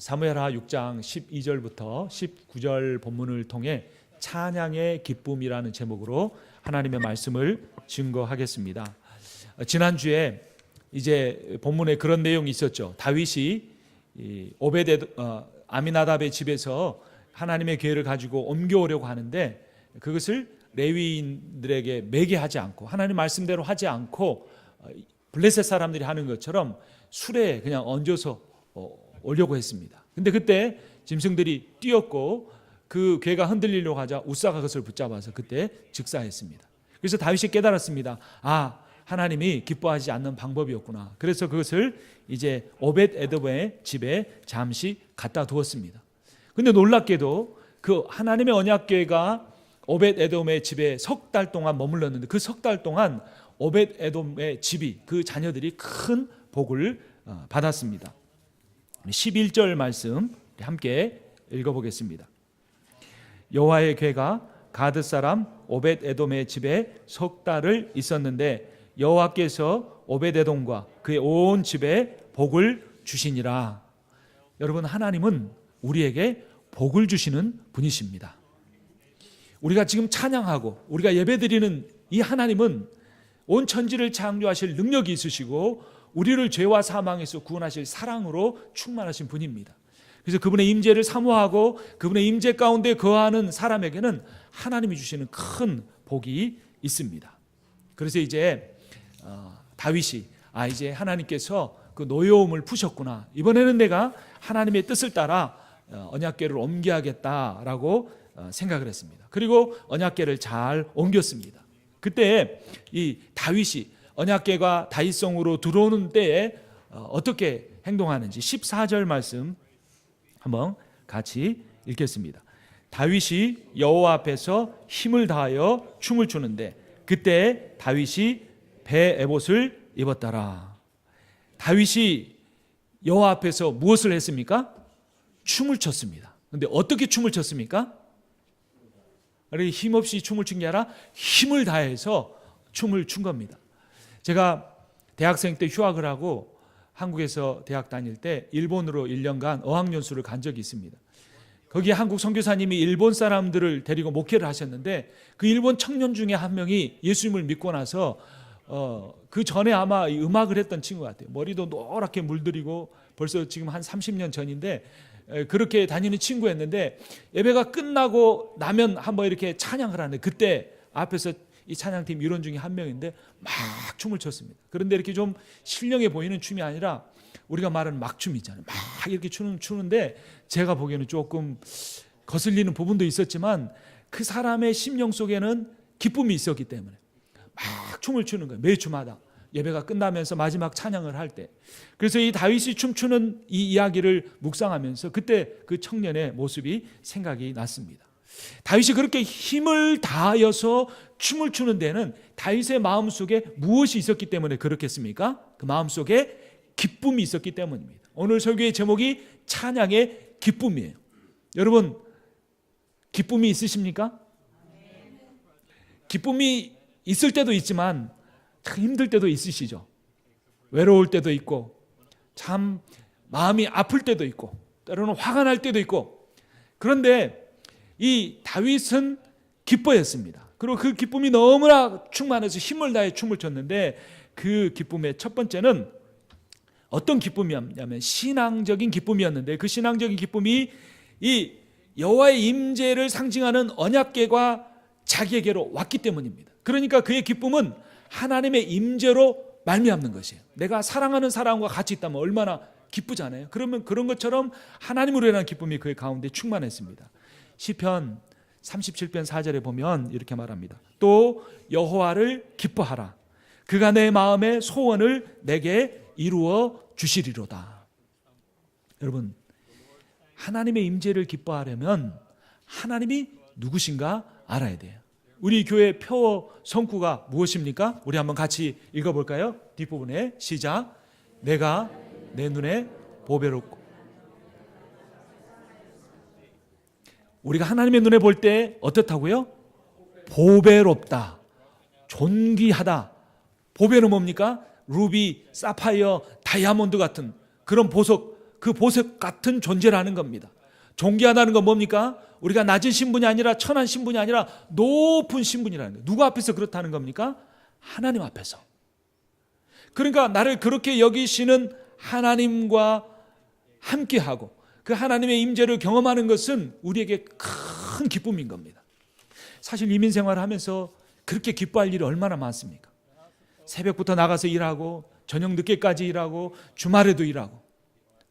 사무엘하 6장 12절부터 19절 본문을 통해 찬양의 기쁨이라는 제목으로 하나님의 말씀을 증거하겠습니다. 지난주에 이제 본문에 그런 내용이 있었죠. 다윗이 아미나답의 집에서 하나님의 계회를 가지고 옮겨오려고 하는데 그것을 레위인들에게 매개하지 않고 하나님 말씀대로 하지 않고 블레셋 사람들이 하는 것처럼 술에 그냥 얹어서 오려고 했습니다. 근데 그때 짐승들이 뛰었고 그 괴가 흔들리려고 하자 우사가 그것을 붙잡아서 그때 즉사했습니다. 그래서 다윗이 깨달았습니다. 하나님이 기뻐하지 않는 방법이었구나. 그래서 그것을 이제 오벳 에돔의 집에 잠시 갖다 두었습니다. 근데 놀랍게도 그 하나님의 언약궤가 오벳 에돔의 집에 석 달 동안 머물렀는데 그 석 달 동안 오벳 에돔의 집이 그 자녀들이 큰 복을 받았습니다. 11절 말씀 함께 읽어보겠습니다. 여호와의 궤가 가드 사람 오벳 에돔의 집에 석 달을 있었는데 여호와께서 오벳 에돔과 그의 온 집에 복을 주시니라. 여러분, 하나님은 우리에게 복을 주시는 분이십니다. 우리가 지금 찬양하고 우리가 예배드리는 이 하나님은 온 천지를 창조하실 능력이 있으시고 우리를 죄와 사망에서 구원하실 사랑으로 충만하신 분입니다. 그래서 그분의 임재를 사모하고 그분의 임재 가운데 거하는 사람에게는 하나님이 주시는 큰 복이 있습니다. 그래서 이제 다윗이 이제 하나님께서 그 노여움을 푸셨구나. 이번에는 내가 하나님의 뜻을 따라 언약궤를 옮겨야겠다라고 생각을 했습니다. 그리고 언약궤를 잘 옮겼습니다. 그때 이 다윗이 언약궤가 다윗성으로 들어오는 때에 어떻게 행동하는지 14절 말씀 한번 같이 읽겠습니다. 다윗이 여호와 앞에서 힘을 다하여 춤을 추는데 그때 다윗이 배 에봇을 입었더라. 다윗이 여호와 앞에서 무엇을 했습니까? 춤을 췄습니다. 그런데 어떻게 춤을 췄습니까? 힘없이 춤을 춘 게 아니라 힘을 다해서 춤을 춘 겁니다. 제가 대학생 때 휴학을 하고 한국에서 대학 다닐 때 일본으로 1년간 어학연수를 간 적이 있습니다. 거기 한국 선교사님이 일본 사람들을 데리고 목회를 하셨는데 그 일본 청년 중에 한 명이 예수님을 믿고 나서 그 전에 아마 음악을 했던 친구 같아요. 머리도 노랗게 물들이고 벌써 지금 한 30년 전인데 그렇게 다니는 친구였는데 예배가 끝나고 나면 한번 이렇게 찬양을 하는데 그때 앞에서 이 찬양팀 일원 중에 한 명인데 막 춤을 췄습니다. 그런데 이렇게 좀 신령해 보이는 춤이 아니라 우리가 말하는 막춤 있잖아요. 막 이렇게 추는데 제가 보기에는 조금 거슬리는 부분도 있었지만 그 사람의 심령 속에는 기쁨이 있었기 때문에 막 춤을 추는 거예요. 매 주마다 예배가 끝나면서 마지막 찬양을 할 때. 그래서 이 다윗이 춤추는 이 이야기를 묵상하면서 그때 그 청년의 모습이 생각이 났습니다. 다윗이 그렇게 힘을 다하여서 춤을 추는 데는 다윗의 마음속에 무엇이 있었기 때문에 그렇겠습니까? 그 마음속에 기쁨이 있었기 때문입니다. 오늘 설교의 제목이 찬양의 기쁨이에요. 여러분, 기쁨이 있으십니까? 기쁨이 있을 때도 있지만 참 힘들 때도 있으시죠. 외로울 때도 있고 참 마음이 아플 때도 있고 때로는 화가 날 때도 있고 그런데 이 다윗은 기뻐했습니다. 그리고 그 기쁨이 너무나 충만해서 힘을 다해 춤을 췄는데 그 기쁨의 첫 번째는 어떤 기쁨이었냐면 신앙적인 기쁨이었는데 그 신앙적인 기쁨이 이 여호와의 임재를 상징하는 언약궤가 자기에게로 왔기 때문입니다. 그러니까 그의 기쁨은 하나님의 임재로 말미암는 것이에요. 내가 사랑하는 사람과 같이 있다면 얼마나 기쁘잖아요. 그러면 그런 것처럼 하나님으로 인한 기쁨이 그의 가운데 충만했습니다. 시편 37편 4절에 보면 이렇게 말합니다. 또 여호와를 기뻐하라. 그가 내 마음의 소원을 내게 이루어 주시리로다. 여러분, 하나님의 임재를 기뻐하려면 하나님이 누구신가 알아야 돼요. 우리 교회 표어 성구가 무엇입니까? 우리 한번 같이 읽어볼까요? 뒷부분에 시작. 내가 내 눈에 보배롭고. 우리가 하나님의 눈에 볼 때 어떻다고요? 보배롭다, 존귀하다. 보배는 뭡니까? 루비, 사파이어, 다이아몬드 같은 그런 보석, 그 보석 같은 존재라는 겁니다. 존귀하다는 건 뭡니까? 우리가 낮은 신분이 아니라 천한 신분이 아니라 높은 신분이라는 거예요. 누구 앞에서 그렇다는 겁니까? 하나님 앞에서. 그러니까 나를 그렇게 여기시는 하나님과 함께하고 그 하나님의 임재를 경험하는 것은 우리에게 큰 기쁨인 겁니다. 사실 이민 생활을 하면서 그렇게 기뻐할 일이 얼마나 많습니까? 새벽부터 나가서 일하고 저녁 늦게까지 일하고 주말에도 일하고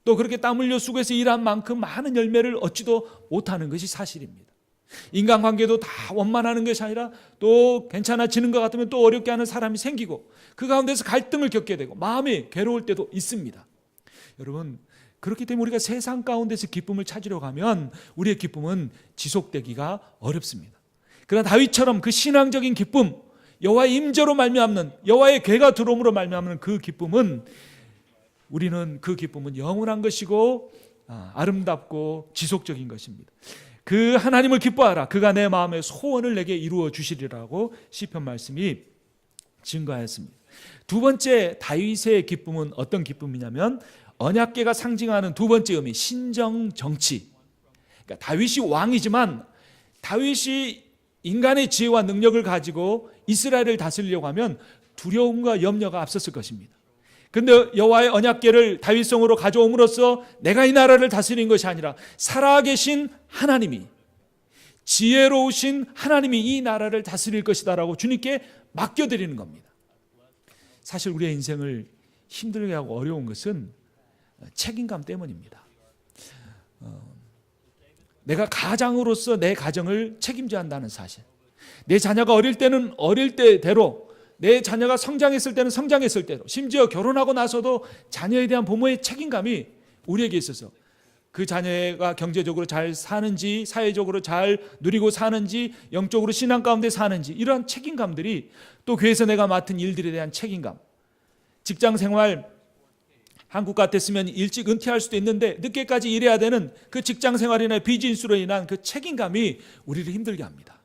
또 그렇게 땀 흘려 수고해서 일한 만큼 많은 열매를 얻지도 못하는 것이 사실입니다. 인간관계도 다 원만하는 것이 아니라 또 괜찮아지는 것 같으면 또 어렵게 하는 사람이 생기고 그 가운데서 갈등을 겪게 되고 마음이 괴로울 때도 있습니다. 여러분, 그렇기 때문에 우리가 세상 가운데서 기쁨을 찾으려고 하면 우리의 기쁨은 지속되기가 어렵습니다. 그러나 다윗처럼 그 신앙적인 기쁨, 여호와의 임재로 말미암는, 여호와의 괴가 들어옴으로 말미암는 그 기쁨은, 우리는 그 기쁨은 영원한 것이고 아름답고 지속적인 것입니다. 그 하나님을 기뻐하라. 그가 내 마음의 소원을 내게 이루어 주시리라고 시편 말씀이 증거하였습니다. 두 번째 다윗의 기쁨은 어떤 기쁨이냐면 언약궤가 상징하는 두 번째 의미, 신정 정치. 그러니까 다윗이 왕이지만 다윗이 인간의 지혜와 능력을 가지고 이스라엘을 다스리려고 하면 두려움과 염려가 앞섰을 것입니다. 그런데 여호와의 언약궤를 다윗성으로 가져옴으로써 내가 이 나라를 다스리는 것이 아니라 살아계신 하나님이, 지혜로우신 하나님이 이 나라를 다스릴 것이다라고 주님께 맡겨드리는 겁니다. 사실 우리의 인생을 힘들게 하고 어려운 것은 책임감 때문입니다. 내가 가장으로서 내 가정을 책임져야 한다는 사실, 내 자녀가 어릴 때는 어릴 때대로, 내 자녀가 성장했을 때는 성장했을 대로, 심지어 결혼하고 나서도 자녀에 대한 부모의 책임감이 우리에게 있어서 그 자녀가 경제적으로 잘 사는지, 사회적으로 잘 누리고 사는지, 영적으로 신앙 가운데 사는지, 이러한 책임감들이, 또 교회에서 내가 맡은 일들에 대한 책임감, 직장 생활, 한국 같았으면 일찍 은퇴할 수도 있는데 늦게까지 일해야 되는 그 직장 생활이나 비즈니스로 인한 그 책임감이 우리를 힘들게 합니다.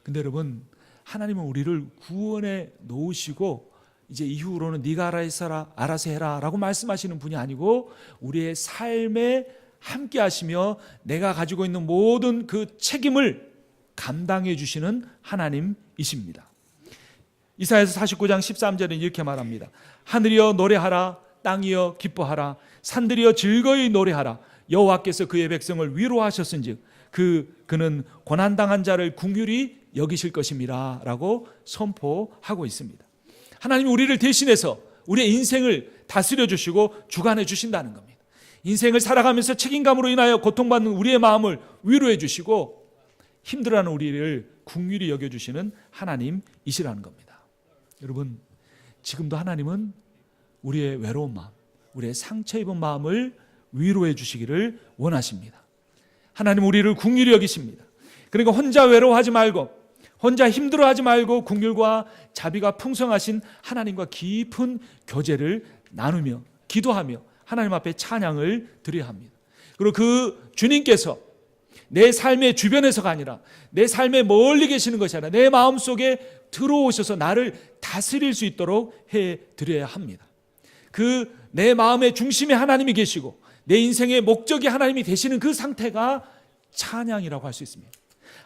근데 여러분, 하나님은 우리를 구원해 놓으시고 이제 이후로는 네가 알아서 해라 라고 말씀하시는 분이 아니고 우리의 삶에 함께 하시며 내가 가지고 있는 모든 그 책임을 감당해 주시는 하나님이십니다. 이사야서 49장 13절은 이렇게 말합니다. 하늘이여 노래하라, 땅이여 기뻐하라, 산들이여 즐거이 노래하라. 여호와께서 그의 백성을 위로하셨은즉 그는 고난당한 자를 긍휼히 여기실 것입니다 라고 선포하고 있습니다. 하나님이 우리를 대신해서 우리의 인생을 다스려 주시고 주관해 주신다는 겁니다. 인생을 살아가면서 책임감으로 인하여 고통받는 우리의 마음을 위로해 주시고 힘들어하는 우리를 긍휼히 여겨주시는 하나님이시라는 겁니다. 여러분, 지금도 하나님은 우리의 외로운 마음, 우리의 상처 입은 마음을 위로해 주시기를 원하십니다. 하나님 우리를 긍휼히 여기십니다. 그러니까 혼자 외로워하지 말고, 혼자 힘들어하지 말고 긍휼과 자비가 풍성하신 하나님과 깊은 교제를 나누며 기도하며 하나님 앞에 찬양을 드려야 합니다. 그리고 그 주님께서 내 삶의 주변에서가 아니라 내 삶에 멀리 계시는 것이 아니라 내 마음속에 들어오셔서 나를 다스릴 수 있도록 해드려야 합니다. 그 내 마음의 중심에 하나님이 계시고 내 인생의 목적이 하나님이 되시는 그 상태가 찬양이라고 할 수 있습니다.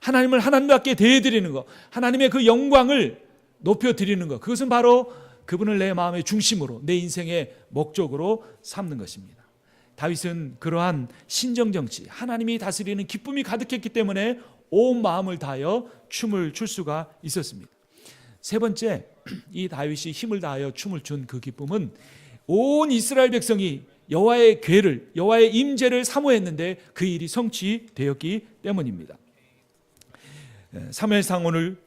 하나님을 하나님답게 대해드리는 것, 하나님의 그 영광을 높여드리는 것, 그것은 바로 그분을 내 마음의 중심으로, 내 인생의 목적으로 삼는 것입니다. 다윗은 그러한 신정정치, 하나님이 다스리는 기쁨이 가득했기 때문에 온 마음을 다하여 춤을 출 수가 있었습니다. 세 번째, 이 다윗이 힘을 다하여 춤을 춘 그 기쁨은 온 이스라엘 백성이 여호와의 궤를, 여호와의 임재를 사모했는데 그 일이 성취되었기 때문입니다. 사무엘상 오늘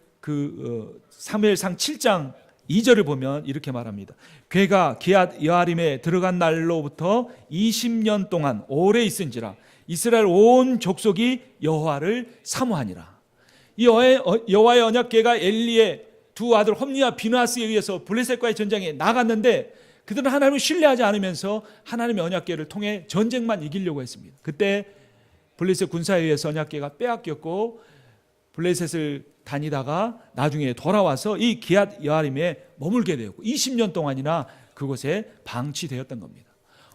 사무엘상 7장 2절을 보면 이렇게 말합니다. 궤가 기앗 여아림에 들어간 날로부터 20년 동안 오래 있은지라 이스라엘 온 족속이 여호와를 사모하니라. 이 여호와의 언약궤가 엘리의 두 아들 홈니와 비느하스에 의해서 블레셋과의 전쟁에 나갔는데 그들은 하나님을 신뢰하지 않으면서 하나님의 언약궤를 통해 전쟁만 이기려고 했습니다. 그때 블레셋 군사에 의해서 언약궤가 빼앗겼고 블레셋을 다니다가 나중에 돌아와서 이 기앗 여아림에 머물게 되었고 20년 동안이나 그곳에 방치되었던 겁니다.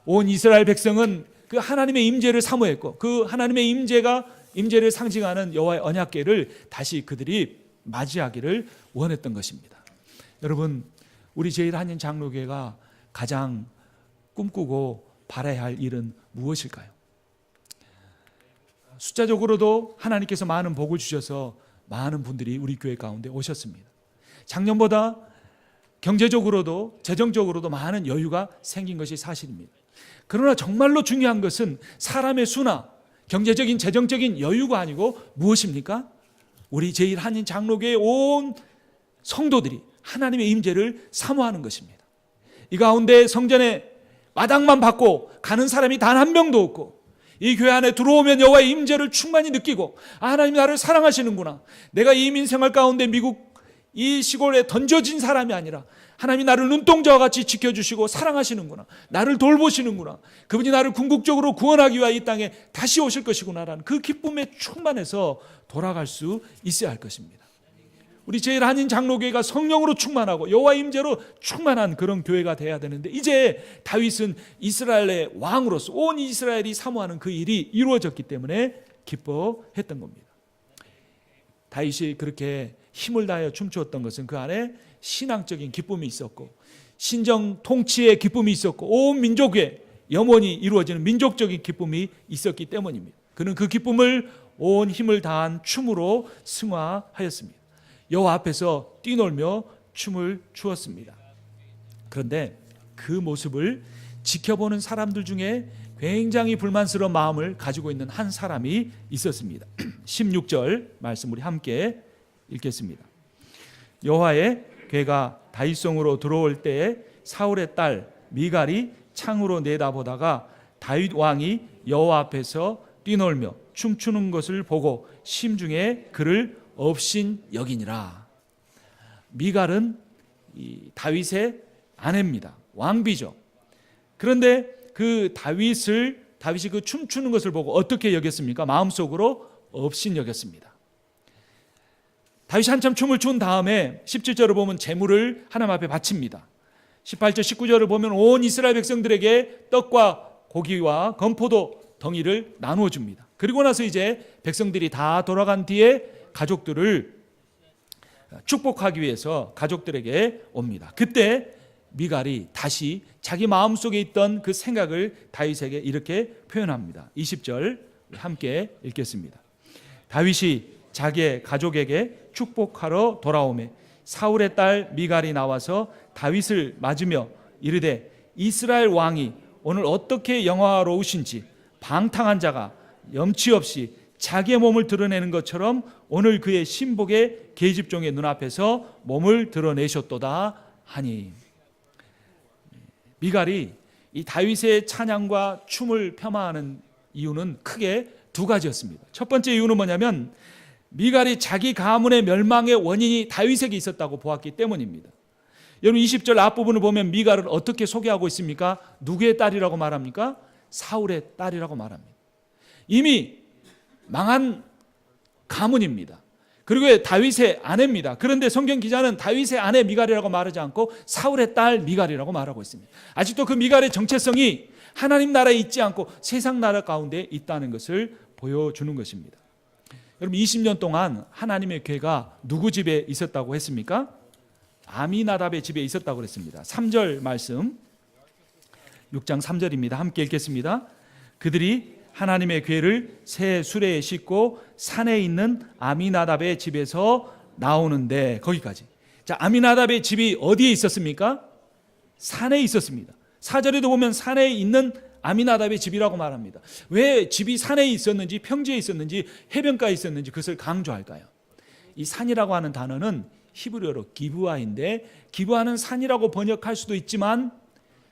온 이스라엘 백성은 그 하나님의 임재를 사모했고 그 하나님의 임재를 상징하는 여호와의 언약궤를 다시 그들이 맞이하기를 원했던 것입니다. 여러분, 우리 제1한인 장로교회가 가장 꿈꾸고 바라야 할 일은 무엇일까요? 숫자적으로도 하나님께서 많은 복을 주셔서 많은 분들이 우리 교회 가운데 오셨습니다. 작년보다 경제적으로도 재정적으로도 많은 여유가 생긴 것이 사실입니다. 그러나 정말로 중요한 것은 사람의 수나 경제적인 재정적인 여유가 아니고 무엇입니까? 우리 제1한인 장로교회 온 성도들이 하나님의 임재를 사모하는 것입니다. 이 가운데 성전에 마당만 받고 가는 사람이 단 한 명도 없고 이 교회 안에 들어오면 여호와의 임재를 충만히 느끼고 하나님이 나를 사랑하시는구나, 내가 이민 생활 가운데 미국 이 시골에 던져진 사람이 아니라 하나님이 나를 눈동자와 같이 지켜주시고 사랑하시는구나, 나를 돌보시는구나, 그분이 나를 궁극적으로 구원하기 위하여 이 땅에 다시 오실 것이구나라는 그 기쁨에 충만해서 돌아갈 수 있어야 할 것입니다. 우리 제1한인 장로교회가 성령으로 충만하고 여호와의 임재로 충만한 그런 교회가 돼야 되는데, 이제 다윗은 이스라엘의 왕으로서 온 이스라엘이 사모하는 그 일이 이루어졌기 때문에 기뻐했던 겁니다. 다윗이 그렇게 힘을 다하여 춤추었던 것은 그 안에 신앙적인 기쁨이 있었고 신정 통치의 기쁨이 있었고 온 민족의 염원이 이루어지는 민족적인 기쁨이 있었기 때문입니다. 그는 그 기쁨을 온 힘을 다한 춤으로 승화하였습니다. 여호와 앞에서 뛰놀며 춤을 추었습니다. 그런데 그 모습을 지켜보는 사람들 중에 굉장히 불만스러운 마음을 가지고 있는 한 사람이 있었습니다. 16절 말씀 우리 함께 읽겠습니다. 여호와의 궤가 다윗성으로 들어올 때에 사울의 딸 미갈이 창으로 내다보다가 다윗 왕이 여호와 앞에서 뛰놀며 춤추는 것을 보고 심중에 그를 업신 여기니라. 미갈은 이 다윗의 아내입니다. 왕비죠. 그런데 그 다윗이 그 춤추는 것을 보고 어떻게 여겼습니까? 마음속으로 업신 여겼습니다. 다윗이 한참 춤을 춘 다음에 17절을 보면 제물을 하나님 앞에 바칩니다. 18절 19절을 보면 온 이스라엘 백성들에게 떡과 고기와 건포도 덩이를 나누어 줍니다. 그리고 나서 이제 백성들이 다 돌아간 뒤에 가족들을 축복하기 위해서 가족들에게 옵니다. 그때 미갈이 다시 자기 마음속에 있던 그 생각을 다윗에게 이렇게 표현합니다. 20절 함께 읽겠습니다. 다윗이 자기의 가족에게 축복하러 돌아오매 사울의 딸 미갈이 나와서 다윗을 맞으며 이르되 이스라엘 왕이 오늘 어떻게 영화로우신지 방탕한 자가 염치 없이 자기의 몸을 드러내는 것처럼 오늘 그의 신복의 계집종의 눈앞에서 몸을 드러내셨도다 하니. 미갈이 이 다윗의 찬양과 춤을 폄하하는 이유는 크게 두 가지였습니다. 첫 번째 이유는 뭐냐면 미갈이 자기 가문의 멸망의 원인이 다윗에게 있었다고 보았기 때문입니다. 여러분 20절 앞부분을 보면 미갈을 어떻게 소개하고 있습니까? 누구의 딸이라고 말합니까? 사울의 딸이라고 말합니다. 이미 망한 가문입니다. 그리고 다윗의 아내입니다. 그런데 성경 기자는 다윗의 아내 미갈이라고 말하지 않고 사울의 딸 미갈이라고 말하고 있습니다. 아직도 그 미갈의 정체성이 하나님 나라에 있지 않고 세상 나라 가운데 있다는 것을 보여주는 것입니다. 여러분 20년 동안 하나님의 궤가 누구 집에 있었다고 했습니까? 아미나답의 집에 있었다고 그랬습니다. 3절 말씀 6장 3절입니다. 함께 읽겠습니다. 그들이 하나님의 궤를 새 수레에 싣고 산에 있는 아미나답의 집에서 나오는데, 거기까지. 자, 아미나답의 집이 어디에 있었습니까? 산에 있었습니다. 4절에도 보면 산에 있는 아미나답의 집이라고 말합니다. 왜 집이 산에 있었는지 평지에 있었는지 해변가에 있었는지 그것을 강조할까요? 이 산이라고 하는 단어는 히브리어로 기브아인데, 기브아는 산이라고 번역할 수도 있지만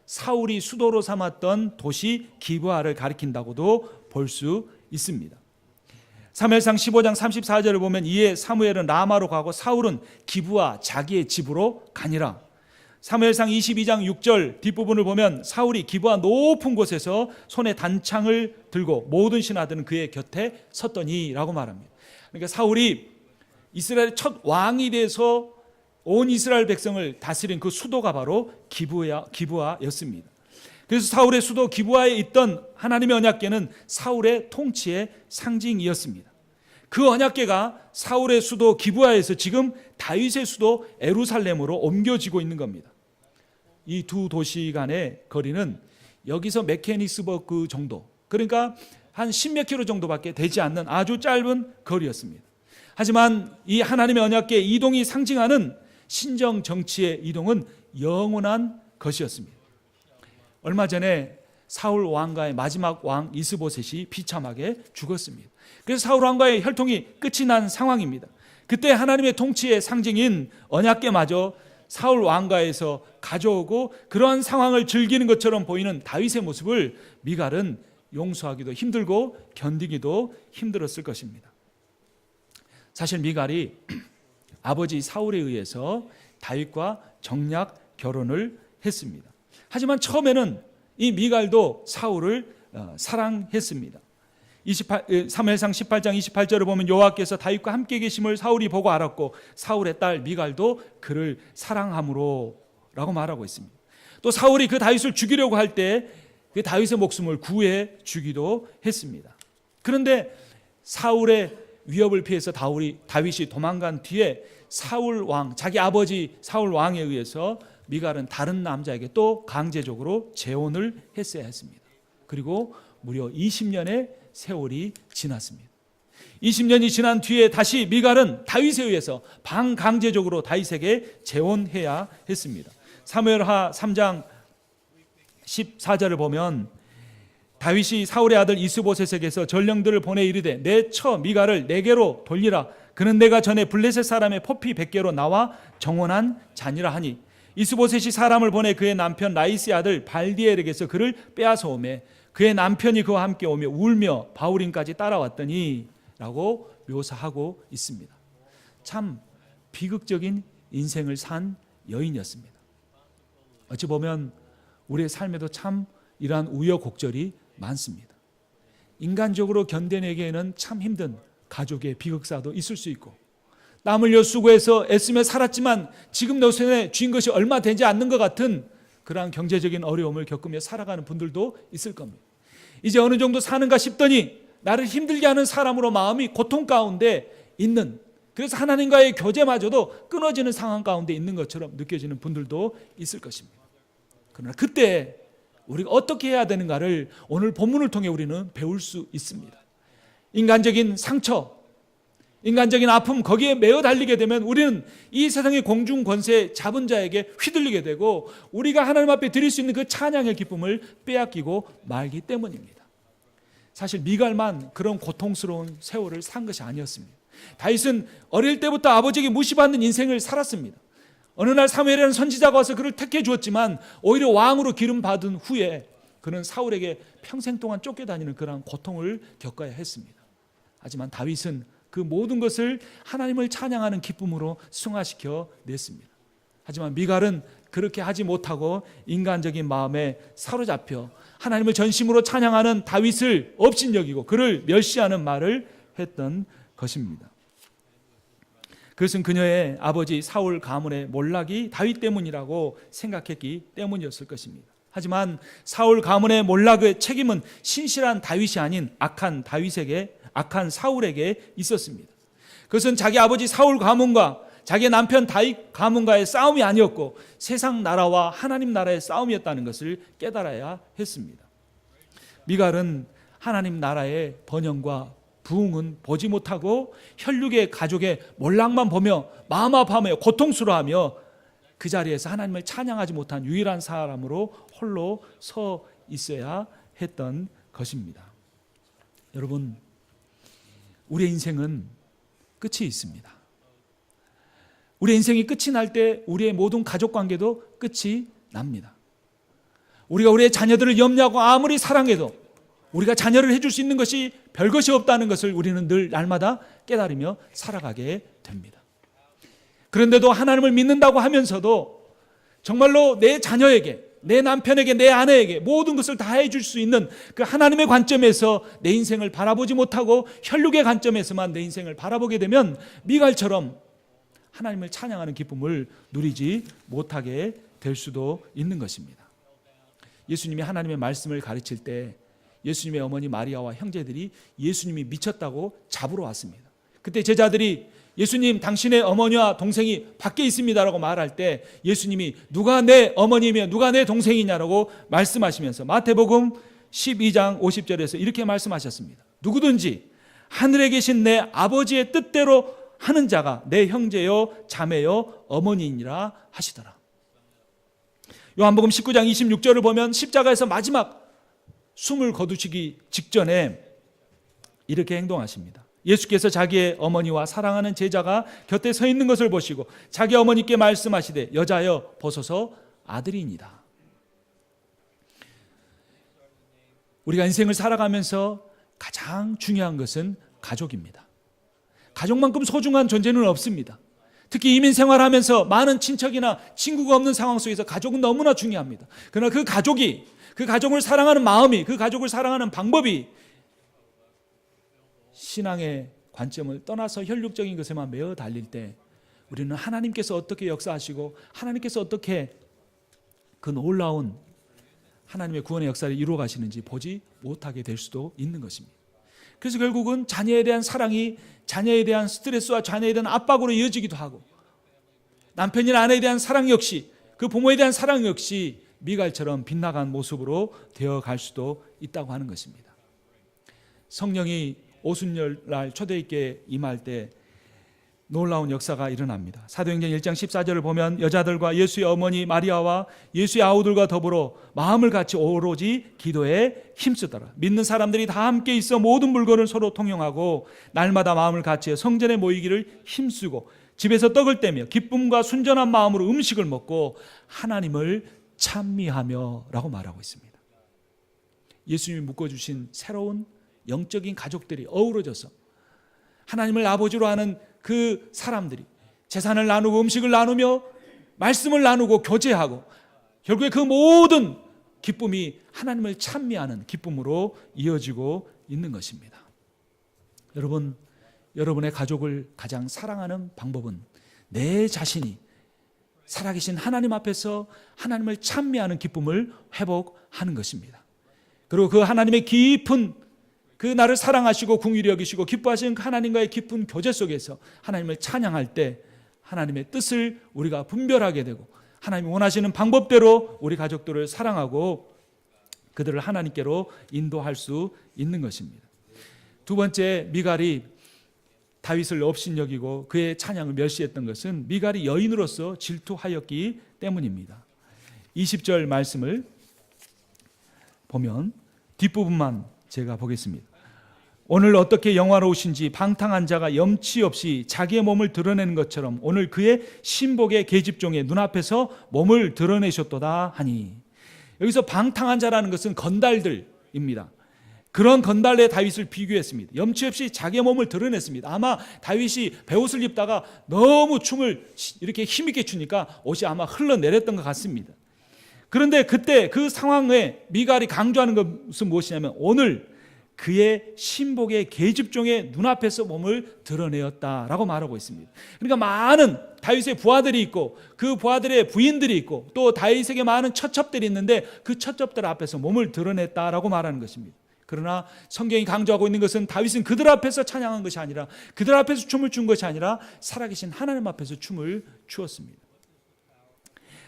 사울이 수도로 삼았던 도시 기브아를 가리킨다고도 볼 수 있습니다. 사무엘상 15장 34절을 보면 이에 사무엘은 라마로 가고 사울은 기브아 자기의 집으로 가니라. 사무엘상 22장 6절 뒷부분을 보면 사울이 기브아 높은 곳에서 손에 단창을 들고 모든 신하들은 그의 곁에 섰더니라고 말합니다. 그러니까 사울이 이스라엘의 첫 왕이 돼서 온 이스라엘 백성을 다스린 그 수도가 바로 기브아였습니다. 그래서 사울의 수도 기브아에 있던 하나님의 언약궤는 사울의 통치의 상징이었습니다. 그 언약궤가 사울의 수도 기브아에서 지금 다윗의 수도 예루살렘으로 옮겨지고 있는 겁니다. 이 두 도시 간의 거리는 여기서 메케니스버그 정도, 그러니까 한 10몇 킬로 정도밖에 되지 않는 아주 짧은 거리였습니다. 하지만 이 하나님의 언약궤 이동이 상징하는 신정 정치의 이동은 영원한 것이었습니다. 얼마 전에 사울 왕가의 마지막 왕 이스보셋이 비참하게 죽었습니다. 그래서 사울 왕가의 혈통이 끝이 난 상황입니다. 그때 하나님의 통치의 상징인 언약궤마저 사울 왕가에서 가져오고 그러한 상황을 즐기는 것처럼 보이는 다윗의 모습을 미갈은 용서하기도 힘들고 견디기도 힘들었을 것입니다. 사실 미갈이 아버지 사울에 의해서 다윗과 정략 결혼을 했습니다. 하지만 처음에는 이 미갈도 사울을 사랑했습니다. 사무엘상 18장 28절을 보면 여호와께서 다윗과 함께 계심을 사울이 보고 알았고 사울의 딸 미갈도 그를 사랑함으로 라고 말하고 있습니다. 또 사울이 그 다윗을 죽이려고 할 때 그 다윗의 목숨을 구해 주기도 했습니다. 그런데 사울의 위협을 피해서 다윗이 도망간 뒤에 사울 왕, 자기 아버지 사울 왕에 의해서 미갈은 다른 남자에게 또 강제적으로 재혼을 했어야 했습니다. 그리고 무려 20년의 세월이 지났습니다. 20년이 지난 뒤에 다시 미갈은 다윗에 의해서 반강제적으로 다윗에게 재혼해야 했습니다. 사무엘하 3장 14절을 보면 다윗이 사울의 아들 이스보셋에게서 전령들을 보내 이르되 내 처 미갈을 내게로 돌리라. 그는 내가 전에 블레셋 사람의 포피 100개로 나와 정혼한 자니라 하니 이스보셋이 사람을 보내 그의 남편 라이스의 아들 발디엘에게서 그를 빼앗아 오매 그의 남편이 그와 함께 오며 울며 바울임까지 따라왔더니 라고 묘사하고 있습니다. 참 비극적인 인생을 산 여인이었습니다. 어찌 보면 우리의 삶에도 참 이러한 우여곡절이 많습니다. 인간적으로 견뎌내기에는 참 힘든 가족의 비극사도 있을 수 있고 땀 흘려 수고해서 애쓰며 살았지만 지금 내 손에 쥔 것이 얼마 되지 않는 것 같은 그러한 경제적인 어려움을 겪으며 살아가는 분들도 있을 겁니다. 이제 어느 정도 사는가 싶더니 나를 힘들게 하는 사람으로 마음이 고통 가운데 있는, 그래서 하나님과의 교제마저도 끊어지는 상황 가운데 있는 것처럼 느껴지는 분들도 있을 것입니다. 그러나 그때 우리가 어떻게 해야 되는가를 오늘 본문을 통해 우리는 배울 수 있습니다. 인간적인 상처, 인간적인 아픔, 거기에 매어 달리게 되면 우리는 이 세상의 공중 권세 잡은 자에게 휘둘리게 되고 우리가 하나님 앞에 드릴 수 있는 그 찬양의 기쁨을 빼앗기고 말기 때문입니다. 사실 미갈만 그런 고통스러운 세월을 산 것이 아니었습니다. 다윗은 어릴 때부터 아버지에게 무시받는 인생을 살았습니다. 어느 날 사무엘이라는 선지자가 와서 그를 택해 주었지만 오히려 왕으로 기름 받은 후에 그는 사울에게 평생 동안 쫓겨다니는 그러한 고통을 겪어야 했습니다. 하지만 다윗은 그 모든 것을 하나님을 찬양하는 기쁨으로 승화시켜 냈습니다. 하지만 미갈은 그렇게 하지 못하고 인간적인 마음에 사로잡혀 하나님을 전심으로 찬양하는 다윗을 업신여기고 그를 멸시하는 말을 했던 것입니다. 그것은 그녀의 아버지 사울 가문의 몰락이 다윗 때문이라고 생각했기 때문이었을 것입니다. 하지만 사울 가문의 몰락의 책임은 신실한 다윗이 아닌 악한 사울에게 있었습니다. 그것은 자기 아버지 사울 가문과 자기 남편 다윗 가문과의 싸움이 아니었고 세상 나라와 하나님 나라의 싸움이었다는 것을 깨달아야 했습니다. 미갈은 하나님 나라의 번영과 부흥은 보지 못하고 혈육의 가족의 몰락만 보며 마음 아파하며 고통스러워하며 그 자리에서 하나님을 찬양하지 못한 유일한 사람으로 홀로 서 있어야 했던 것입니다. 여러분, 우리의 인생은 끝이 있습니다. 우리의 인생이 끝이 날 때 우리의 모든 가족 관계도 끝이 납니다. 우리가 우리의 자녀들을 염려하고 아무리 사랑해도 우리가 자녀를 해줄 수 있는 것이 별것이 없다는 것을 우리는 늘 날마다 깨달으며 살아가게 됩니다. 그런데도 하나님을 믿는다고 하면서도 정말로 내 자녀에게, 내 남편에게, 내 아내에게 모든 것을 다 해줄 수 있는 그 하나님의 관점에서 내 인생을 바라보지 못하고 혈육의 관점에서만 내 인생을 바라보게 되면 미갈처럼 하나님을 찬양하는 기쁨을 누리지 못하게 될 수도 있는 것입니다. 예수님이 하나님의 말씀을 가르칠 때 예수님의 어머니 마리아와 형제들이 예수님이 미쳤다고 잡으러 왔습니다. 그때 제자들이 예수님 당신의 어머니와 동생이 밖에 있습니다라고 말할 때 예수님이 누가 내 어머니며 누가 내 동생이냐라고 말씀하시면서 마태복음 12장 50절에서 이렇게 말씀하셨습니다. 누구든지 하늘에 계신 내 아버지의 뜻대로 하는 자가 내 형제요 자매요 어머니이니라 하시더라. 요한복음 19장 26절을 보면 십자가에서 마지막 숨을 거두시기 직전에 이렇게 행동하십니다. 예수께서 자기의 어머니와 사랑하는 제자가 곁에 서 있는 것을 보시고 자기 어머니께 말씀하시되 여자여 보소서 아들이니이다. 우리가 인생을 살아가면서 가장 중요한 것은 가족입니다. 가족만큼 소중한 존재는 없습니다. 특히 이민 생활하면서 많은 친척이나 친구가 없는 상황 속에서 가족은 너무나 중요합니다. 그러나 그 가족을 사랑하는 마음이, 그 가족을 사랑하는 방법이 신앙의 관점을 떠나서 혈육적인 것에만 매어 달릴 때 우리는 하나님께서 어떻게 역사하시고 하나님께서 어떻게 그 놀라운 하나님의 구원의 역사를 이루어 가시는지 보지 못하게 될 수도 있는 것입니다. 그래서 결국은 자녀에 대한 사랑이 자녀에 대한 스트레스와 자녀에 대한 압박으로 이어지기도 하고 남편이나 아내에 대한 사랑 역시 그 부모에 대한 사랑 역시 미갈처럼 빗나간 모습으로 되어갈 수도 있다고 하는 것입니다. 성령이 오순절날 초대교회에 임할 때 놀라운 역사가 일어납니다. 사도행전 1장 14절을 보면 여자들과 예수의 어머니 마리아와 예수의 아우들과 더불어 마음을 같이 오로지 기도에 힘쓰더라. 믿는 사람들이 다 함께 있어 모든 물건을 서로 통용하고 날마다 마음을 같이 성전에 모이기를 힘쓰고 집에서 떡을 떼며 기쁨과 순전한 마음으로 음식을 먹고 하나님을 찬미하며 라고 말하고 있습니다. 예수님이 묶어주신 새로운 영적인 가족들이 어우러져서 하나님을 아버지로 하는 그 사람들이 재산을 나누고 음식을 나누며 말씀을 나누고 교제하고 결국에 그 모든 기쁨이 하나님을 찬미하는 기쁨으로 이어지고 있는 것입니다. 여러분, 여러분의 가족을 가장 사랑하는 방법은 내 자신이 살아계신 하나님 앞에서 하나님을 찬미하는 기쁨을 회복하는 것입니다. 그리고 그 하나님의 깊은 그 나를 사랑하시고 긍휼히 여기시고 기뻐하시는 하나님과의 깊은 교제 속에서 하나님을 찬양할 때 하나님의 뜻을 우리가 분별하게 되고 하나님이 원하시는 방법대로 우리 가족들을 사랑하고 그들을 하나님께로 인도할 수 있는 것입니다. 두 번째, 미갈이 다윗을 업신여기고 그의 찬양을 멸시했던 것은 미갈이 여인으로서 질투하였기 때문입니다. 20절 말씀을 보면 뒷부분만 제가 보겠습니다. 오늘 어떻게 영화로우신지 방탕한 자가 염치 없이 자기의 몸을 드러내는 것처럼 오늘 그의 신복의 계집종의 눈앞에서 몸을 드러내셨도다 하니, 여기서 방탕한 자라는 것은 건달들입니다. 그런 건달에 다윗을 비교했습니다. 염치 없이 자기의 몸을 드러냈습니다. 아마 다윗이 베옷을 입다가 너무 춤을 이렇게 힘있게 추니까 옷이 아마 흘러내렸던 것 같습니다. 그런데 그때 그 상황에 미갈이 강조하는 것은 무엇이냐면 오늘 그의 신복의 계집종의 눈앞에서 몸을 드러내었다라고 말하고 있습니다. 그러니까 많은 다윗의 부하들이 있고 그 부하들의 부인들이 있고 또 다윗에게 많은 처첩들이 있는데 그 처첩들 앞에서 몸을 드러냈다라고 말하는 것입니다. 그러나 성경이 강조하고 있는 것은 다윗은 그들 앞에서 찬양한 것이 아니라 그들 앞에서 춤을 춘 것이 아니라 살아계신 하나님 앞에서 춤을 추었습니다.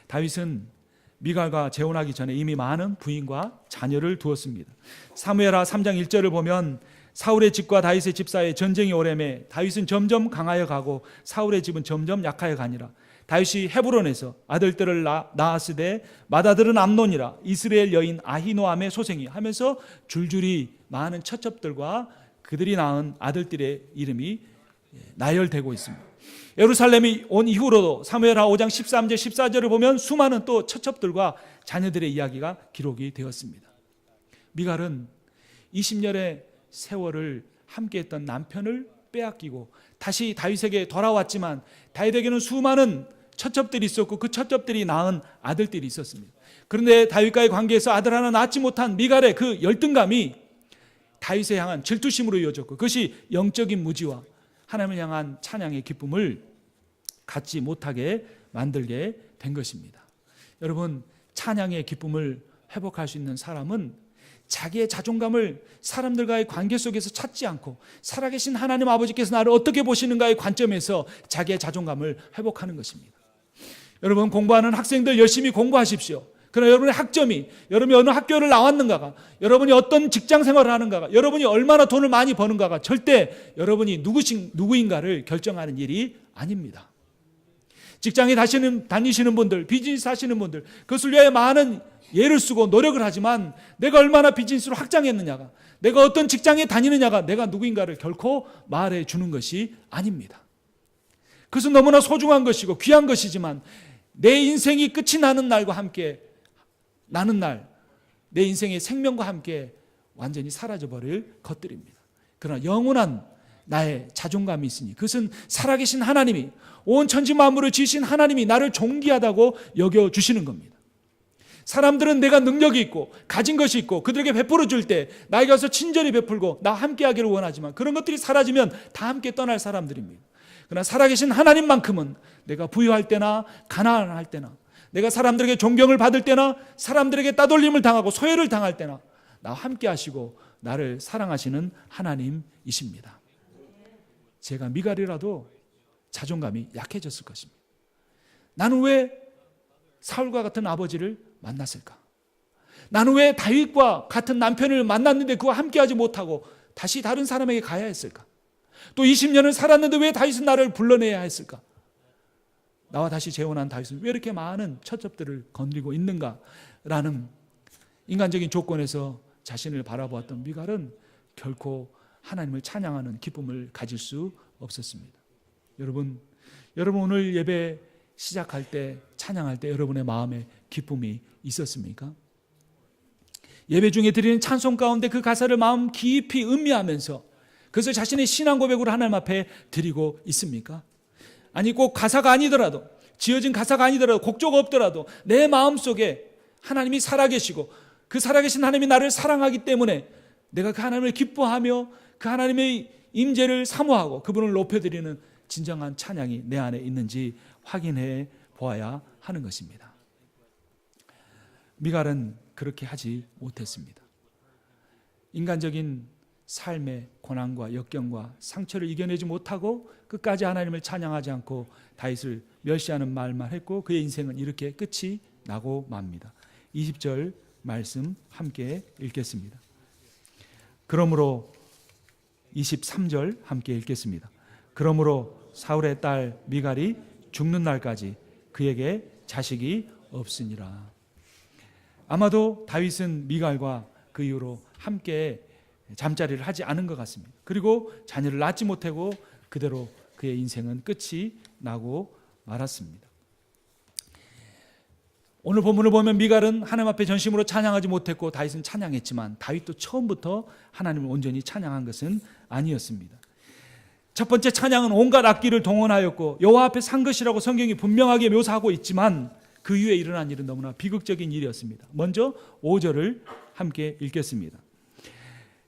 다윗은 미갈과 재혼하기 전에 이미 많은 부인과 자녀를 두었습니다. 사무엘하 3장 1절을 보면 사울의 집과 다윗의 집 사이에 전쟁이 오래매 다윗은 점점 강하여 가고 사울의 집은 점점 약하여 가니라. 다윗이 헤브론에서 아들들을 낳았으되 맏아들은 암논이라 이스라엘 여인 아히노암의 소생이 하면서 줄줄이 많은 처첩들과 그들이 낳은 아들들의 이름이 나열되고 있습니다. 예루살렘이 온 이후로도 사무엘하 5장 13절 14절을 보면 수많은 또 처첩들과 자녀들의 이야기가 기록이 되었습니다. 미갈은 20년의 세월을 함께했던 남편을 빼앗기고 다시 다윗에게 돌아왔지만 다윗에게는 수많은 처첩들이 있었고 그 처첩들이 낳은 아들들이 있었습니다. 그런데 다윗과의 관계에서 아들 하나 낳지 못한 미갈의 그 열등감이 다윗에 향한 질투심으로 이어졌고 그것이 영적인 무지와 하나님을 향한 찬양의 기쁨을 갖지 못하게 만들게 된 것입니다. 여러분, 찬양의 기쁨을 회복할 수 있는 사람은 자기의 자존감을 사람들과의 관계 속에서 찾지 않고 살아계신 하나님 아버지께서 나를 어떻게 보시는가의 관점에서 자기의 자존감을 회복하는 것입니다. 여러분, 공부하는 학생들 열심히 공부하십시오. 그러나 여러분의 학점이, 여러분이 어느 학교를 나왔는가가, 여러분이 어떤 직장 생활을 하는가가, 여러분이 얼마나 돈을 많이 버는가가 절대 여러분이 누구인가를 결정하는 일이 아닙니다. 직장에 다니시는 분들, 비즈니스 하시는 분들, 그것을 위해 많은 예를 쓰고 노력을 하지만 내가 얼마나 비즈니스로 확장했느냐가, 내가 어떤 직장에 다니느냐가 내가 누구인가를 결코 말해 주는 것이 아닙니다. 그것은 너무나 소중한 것이고 귀한 것이지만 내 인생이 끝이 나는 날과 함께, 나는 날 내 인생의 생명과 함께 완전히 사라져버릴 것들입니다. 그러나 영원한 나의 자존감이 있으니 그것은 살아계신 하나님이, 온 천지 만물을 지으신 하나님이 나를 존귀하다고 여겨주시는 겁니다. 사람들은 내가 능력이 있고 가진 것이 있고 그들에게 베풀어 줄 때 나에게 와서 친절히 베풀고 나 함께 하기를 원하지만 그런 것들이 사라지면 다 함께 떠날 사람들입니다. 그러나 살아계신 하나님만큼은 내가 부유할 때나 가난할 때나, 내가 사람들에게 존경을 받을 때나, 사람들에게 따돌림을 당하고 소외를 당할 때나 나와 함께 하시고 나를 사랑하시는 하나님이십니다. 제가 미갈이라도 자존감이 약해졌을 것입니다. 나는 왜 사울과 같은 아버지를 만났을까? 나는 왜 다윗과 같은 남편을 만났는데 그와 함께하지 못하고 다시 다른 사람에게 가야 했을까? 또 20년을 살았는데 왜 다윗은 나를 불러내야 했을까? 나와 다시 재혼한 다윗은 왜 이렇게 많은 처첩들을 건드리고 있는가라는 인간적인 조건에서 자신을 바라보았던 미갈은 결코 하나님을 찬양하는 기쁨을 가질 수 없었습니다. 여러분 오늘 예배 시작할 때, 찬양할 때 여러분의 마음에 기쁨이 있었습니까? 예배 중에 드리는 찬송 가운데 그 가사를 마음 깊이 음미하면서 그래서 자신의 신앙 고백으로 하나님 앞에 드리고 있습니까? 아니, 꼭 가사가 아니더라도, 지어진 가사가 아니더라도, 곡조가 없더라도 내 마음속에 하나님이 살아계시고 그 살아계신 하나님이 나를 사랑하기 때문에 내가 그 하나님을 기뻐하며 그 하나님의 임재를 사모하고 그분을 높여드리는 진정한 찬양이 내 안에 있는지 확인해 보아야 하는 것입니다. 미갈은 그렇게 하지 못했습니다. 인간적인 삶의 고난과 역경과 상처를 이겨내지 못하고 끝까지 하나님을 찬양하지 않고 다윗을 멸시하는 말만 했고 그의 인생은 이렇게 끝이 나고 맙니다. 20절 말씀 함께 읽겠습니다. 그러므로 23절 함께 읽겠습니다. 그러므로 사울의 딸 미갈이 죽는 날까지 그에게 자식이 없으니라. 아마도 다윗은 미갈과 그 이후로 함께 잠자리를 하지 않은 것 같습니다. 그리고 자녀를 낳지 못하고 그대로 그의 인생은 끝이 나고 말았습니다. 오늘 본문을 보면 미갈은 하나님 앞에 전심으로 찬양하지 못했고 다윗은 찬양했지만 다윗도 처음부터 하나님을 온전히 찬양한 것은 아니었습니다. 첫 번째 찬양은 온갖 악기를 동원하였고 여호와 앞에 산 것이라고 성경이 분명하게 묘사하고 있지만 그 이후에 일어난 일은 너무나 비극적인 일이었습니다. 먼저 5절을 함께 읽겠습니다.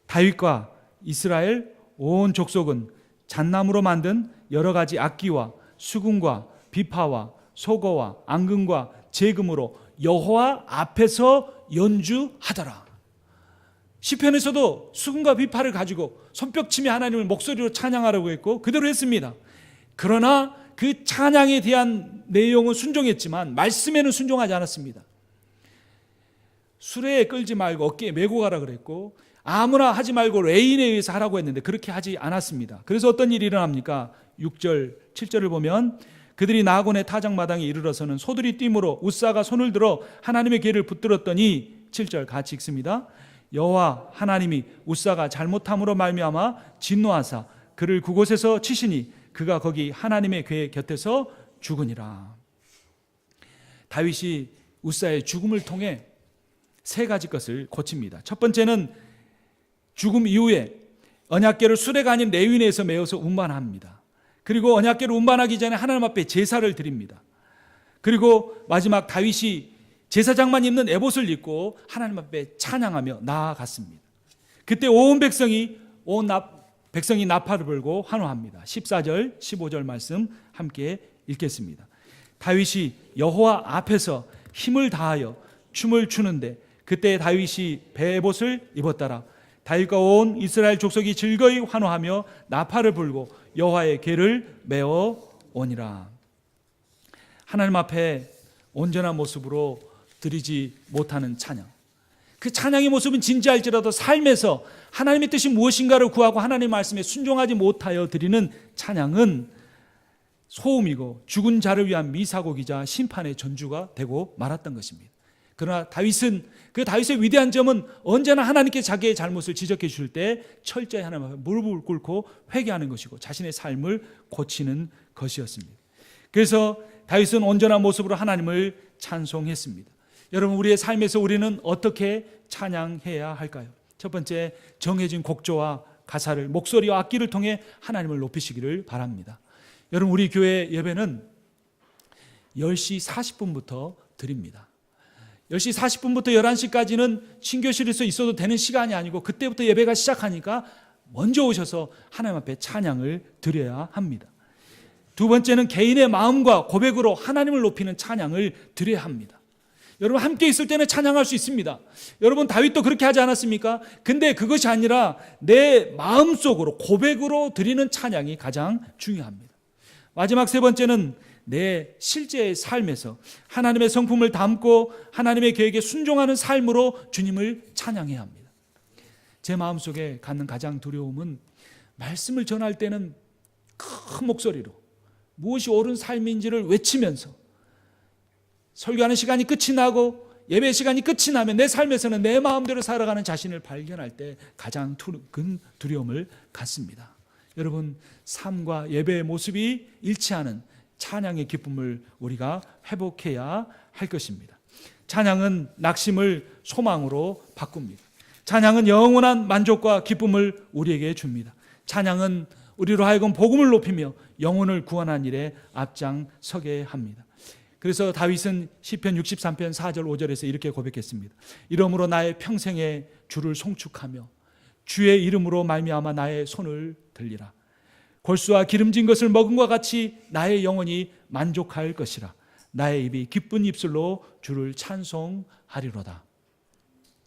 다윗과 이스라엘 온 족속은 잣나무로 만든 여러 가지 악기와 수금과 비파와 소거와 앙금과 제금으로 여호와 앞에서 연주하더라. 시편에서도 수금과 비파를 가지고 손뼉치며 하나님을 목소리로 찬양하라고 했고 그대로 했습니다. 그러나 그 찬양에 대한 내용은 순종했지만 말씀에는 순종하지 않았습니다. 수레에 끌지 말고 어깨에 메고 가라 그랬고 아무나 하지 말고 레인에 의해서 하라고 했는데 그렇게 하지 않았습니다. 그래서 어떤 일이 일어납니까? 6절, 7절을 보면 그들이 나곤의 타작마당에 이르러서는 소들이 뛰므로 웃사가 손을 들어 하나님의 궤를 붙들었더니 7절 같이 읽습니다. 여호와 하나님이 웃사가 잘못함으로 말미암아 진노하사 그를 그곳에서 치시니 그가 거기 하나님의 궤 곁에서 죽으니라. 다윗이 웃사의 죽음을 통해 세 가지 것을 고칩니다. 첫 번째는 죽음 이후에 언약궤를 수레가 아닌 레위인에서 메어서 운반합니다. 그리고 언약궤를 운반하기 전에 하나님 앞에 제사를 드립니다. 그리고 마지막 다윗이 제사장만 입는 에봇을 입고 하나님 앞에 찬양하며 나아갔습니다. 그때 온 백성이 나팔을 불고 환호합니다. 14절, 15절 말씀 함께 읽겠습니다. 다윗이 여호와 앞에서 힘을 다하여 춤을 추는데 그때 다윗이 베옷을 입었더라. 다윗과 온 이스라엘 족속이 즐거이 환호하며 나팔을 불고 여호와의 궤를 메어 오니라. 하나님 앞에 온전한 모습으로 드리지 못하는 찬양, 그 찬양의 모습은 진지할지라도 삶에서 하나님의 뜻이 무엇인가를 구하고 하나님의 말씀에 순종하지 못하여 드리는 찬양은 소음이고 죽은 자를 위한 미사고기자 심판의 전주가 되고 말았던 것입니다. 그러나 다윗은, 그 다윗의 위대한 점은 언제나 하나님께 자기의 잘못을 지적해 줄 때 철저히 하나님 앞에 무릎을 꿇고 회개하는 것이고 자신의 삶을 고치는 것이었습니다. 그래서 다윗은 온전한 모습으로 하나님을 찬송했습니다. 여러분, 우리의 삶에서 우리는 어떻게 찬양해야 할까요? 첫 번째, 정해진 곡조와 가사를, 목소리와 악기를 통해 하나님을 높이시기를 바랍니다. 여러분, 우리 교회 예배는 10시 40분부터 드립니다. 10시 40분부터 11시까지는 신교실에서 있어도 되는 시간이 아니고 그때부터 예배가 시작하니까 먼저 오셔서 하나님 앞에 찬양을 드려야 합니다. 두 번째는 개인의 마음과 고백으로 하나님을 높이는 찬양을 드려야 합니다. 여러분, 함께 있을 때는 찬양할 수 있습니다. 여러분, 다윗도 그렇게 하지 않았습니까? 근데 그것이 아니라 내 마음속으로 고백으로 드리는 찬양이 가장 중요합니다. 마지막 세 번째는 내 실제의 삶에서 하나님의 성품을 담고 하나님의 계획에 순종하는 삶으로 주님을 찬양해야 합니다. 제 마음속에 갖는 가장 두려움은 말씀을 전할 때는 큰 목소리로 무엇이 옳은 삶인지를 외치면서 설교하는 시간이 끝이 나고 예배 시간이 끝이 나면 내 삶에서는 내 마음대로 살아가는 자신을 발견할 때 가장 큰 두려움을 갖습니다. 여러분, 삶과 예배의 모습이 일치하는 찬양의 기쁨을 우리가 회복해야 할 것입니다. 찬양은 낙심을 소망으로 바꿉니다. 찬양은 영원한 만족과 기쁨을 우리에게 줍니다. 찬양은 우리로 하여금 복음을 높이며 영혼을 구원한 일에 앞장서게 합니다. 그래서 다윗은 시편 63편 4절 5절에서 이렇게 고백했습니다. 이러므로 나의 평생에 주를 송축하며 주의 이름으로 말미암아 나의 손을 들리라. 골수와 기름진 것을 먹음과 같이 나의 영혼이 만족할 것이라. 나의 입이 기쁜 입술로 주를 찬송하리로다.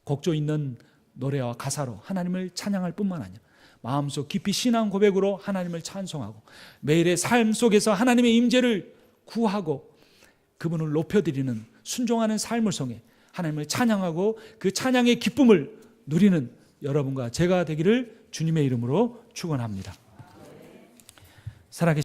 곡조 있는 노래와 가사로 하나님을 찬양할 뿐만 아니라 마음속 깊이 신앙 고백으로 하나님을 찬송하고 매일의 삶 속에서 하나님의 임재를 구하고 그분을 높여드리는 순종하는 삶을 통해 하나님을 찬양하고 그 찬양의 기쁨을 누리는 여러분과 제가 되기를 주님의 이름으로 축원합니다. 살아계신